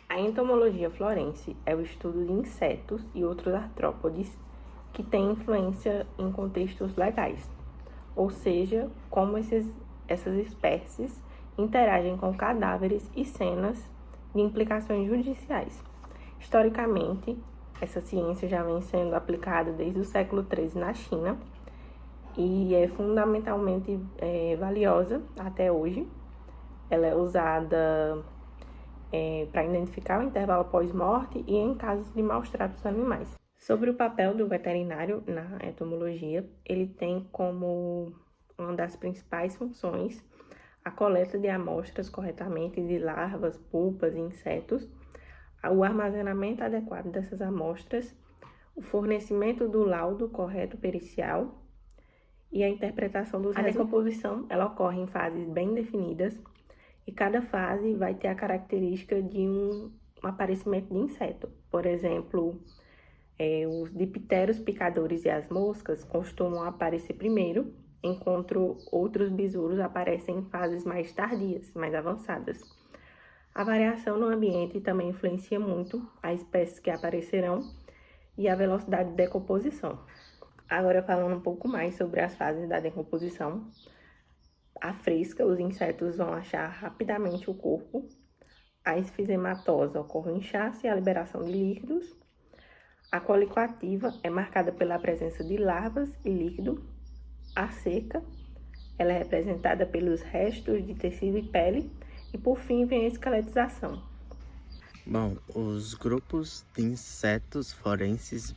A entomologia florense é o estudo de insetos e outros artrópodes que têm influência em contextos legais, ou seja, como essas espécies interagem com cadáveres e cenas de implicações judiciais. Historicamente, essa ciência já vem sendo aplicada desde o século XIII na China e é fundamentalmente valiosa até hoje. Ela é usada para identificar o intervalo pós-morte e em casos de maus tratos animais. Sobre o papel do veterinário na entomologia, ele tem como uma das principais funções a coleta de amostras corretamente de larvas, pulpas e insetos, o armazenamento adequado dessas amostras, o fornecimento do laudo correto pericial e a interpretação dos resultados. A decomposição ela ocorre em fases bem definidas e cada fase vai ter a característica de um aparecimento de inseto. Por exemplo, os dipteros picadores e as moscas costumam aparecer primeiro, enquanto outros besouros aparecem em fases mais tardias, mais avançadas. A variação no ambiente também influencia muito as espécies que aparecerão e a velocidade de decomposição. Agora, falando um pouco mais sobre as fases da decomposição. A fresca, os insetos vão achar rapidamente o corpo. A esfisematosa ocorre o inchaço e a liberação de líquidos. A colicoativa é marcada pela presença de larvas e líquido. A seca, ela é representada pelos restos de tecido e pele. E por fim vem a esqueletização. Bom, os grupos de insetos forenses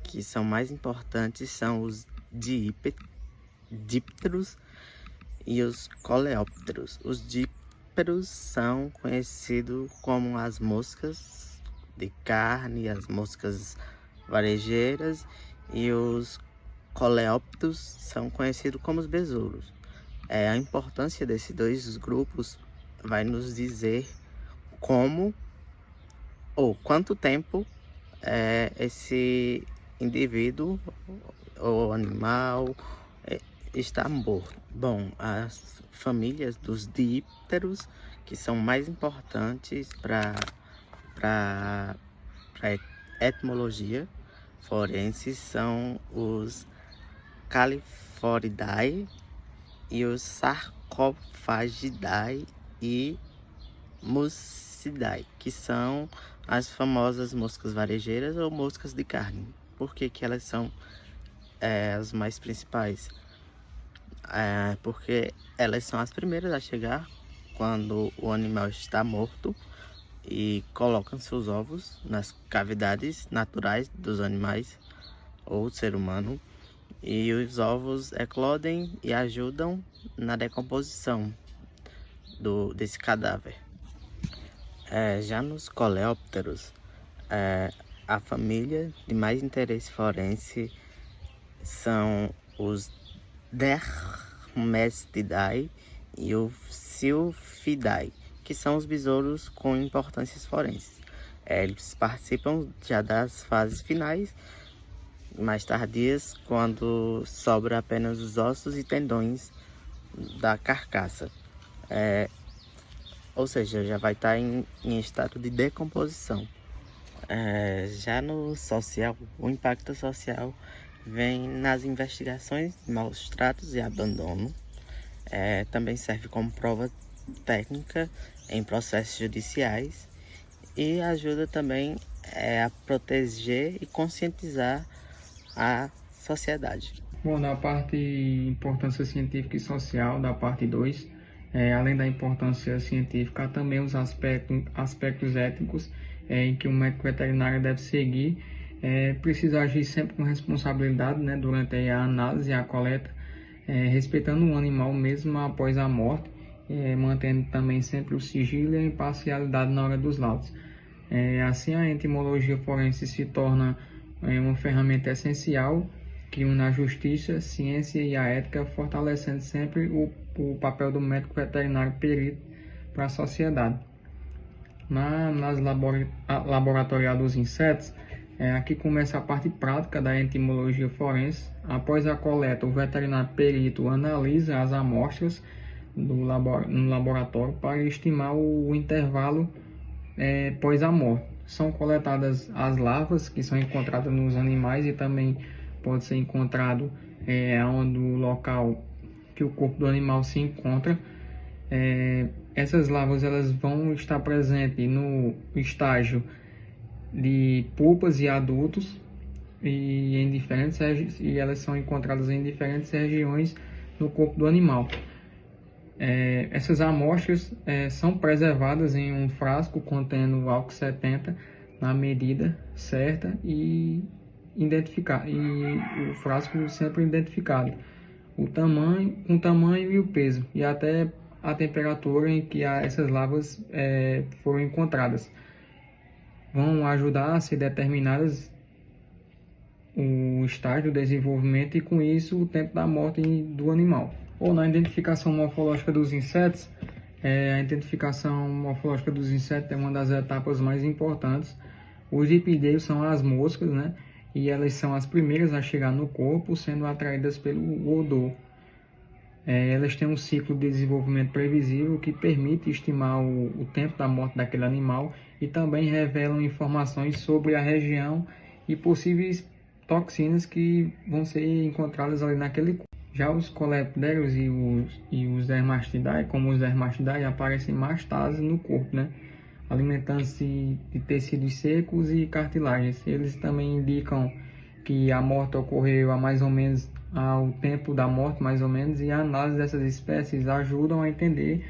que são mais importantes são os dípteros e os coleópteros. Os dípteros são conhecidos como as moscas de carne, as moscas varejeiras, e os coleópteros são conhecidos como os besouros. A importância desses dois grupos vai nos dizer como ou quanto tempo esse indivíduo ou animal está morto. Bom, as famílias dos dípteros, que são mais importantes para a etimologia forense, são os Calliphoridae e os Sarcophagidae e Mucidae, que são as famosas moscas varejeiras ou moscas de carne. Por que elas são as mais principais? Porque elas são as primeiras a chegar quando o animal está morto e colocam seus ovos nas cavidades naturais dos animais ou do ser humano, e os ovos eclodem e ajudam na decomposição desse cadáver. Já nos coleópteros, a família de mais interesse forense são os Dermestidae e os Sylphidae, que são os besouros com importâncias forenses. Eles participam já das fases finais, mais tardias, quando sobra apenas os ossos e tendões da carcaça. Ou seja, já vai estar em estado de decomposição. Já no social, o impacto social vem nas investigações de maus tratos e abandono. Também serve como prova técnica em processos judiciais e ajuda também a proteger e conscientizar a sociedade. Bom, da parte importância científica e social, da parte 2, além da importância científica, há também os aspectos éticos em que o médico veterinário deve seguir. Precisa agir sempre com responsabilidade, né, durante a análise e a coleta, respeitando o animal mesmo após a morte, mantendo também sempre o sigilo e a imparcialidade na hora dos laudos. Assim, a entomologia forense se torna uma ferramenta essencial que une a justiça, ciência e a ética, fortalecendo sempre o papel do médico veterinário perito para a sociedade. Nas laboratorial dos insetos, aqui começa a parte prática da entomologia forense. Após a coleta, o veterinário perito analisa as amostras no laboratório para estimar o intervalo pós a morte. São coletadas as larvas que são encontradas nos animais e também pode ser encontrado onde o local que o corpo do animal se encontra. Essas larvas elas vão estar presentes no estágio de pupas e adultos e elas são encontradas em diferentes regiões no corpo do animal. Essas amostras são preservadas em um frasco contendo álcool 70 na medida certa e o frasco sempre identificado, o tamanho e o peso e até a temperatura em que essas larvas foram encontradas. Vão ajudar a ser determinadas o estágio do desenvolvimento e com isso o tempo da morte do animal. Ou na identificação morfológica dos insetos, a identificação morfológica dos insetos é uma das etapas mais importantes. Os hipideiros são as moscas, né? E elas são as primeiras a chegar no corpo, sendo atraídas pelo odor. Elas têm um ciclo de desenvolvimento previsível que permite estimar o tempo da morte daquele animal e também revelam informações sobre a região e possíveis toxinas que vão ser encontradas ali naquele corpo. Já os colepdérios e os dermastidae, como os dermastidae, aparecem mais tarde no corpo, né? Alimentando-se de tecidos secos e cartilagens. Eles também indicam que a morte ocorreu há mais ou menos ao tempo da morte, mais ou menos, e a análise dessas espécies ajudam a entender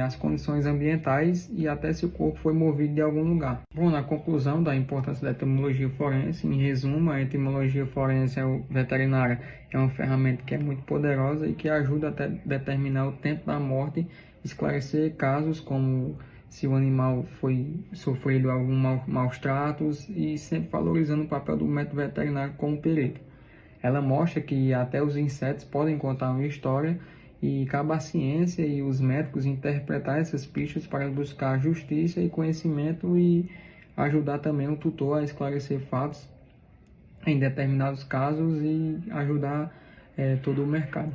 as condições ambientais e até se o corpo foi movido de algum lugar. Bom, na conclusão da importância da etimologia forense, em resumo, a etimologia forense veterinária é uma ferramenta que é muito poderosa e que ajuda a determinar o tempo da morte, esclarecer casos como se o animal foi sofrido algum maus tratos e sempre valorizando o papel do médico veterinário como perito. Ela mostra que até os insetos podem contar uma história e cabe à ciência e os médicos interpretar essas pistas para buscar justiça e conhecimento e ajudar também o tutor a esclarecer fatos em determinados casos e ajudar todo o mercado.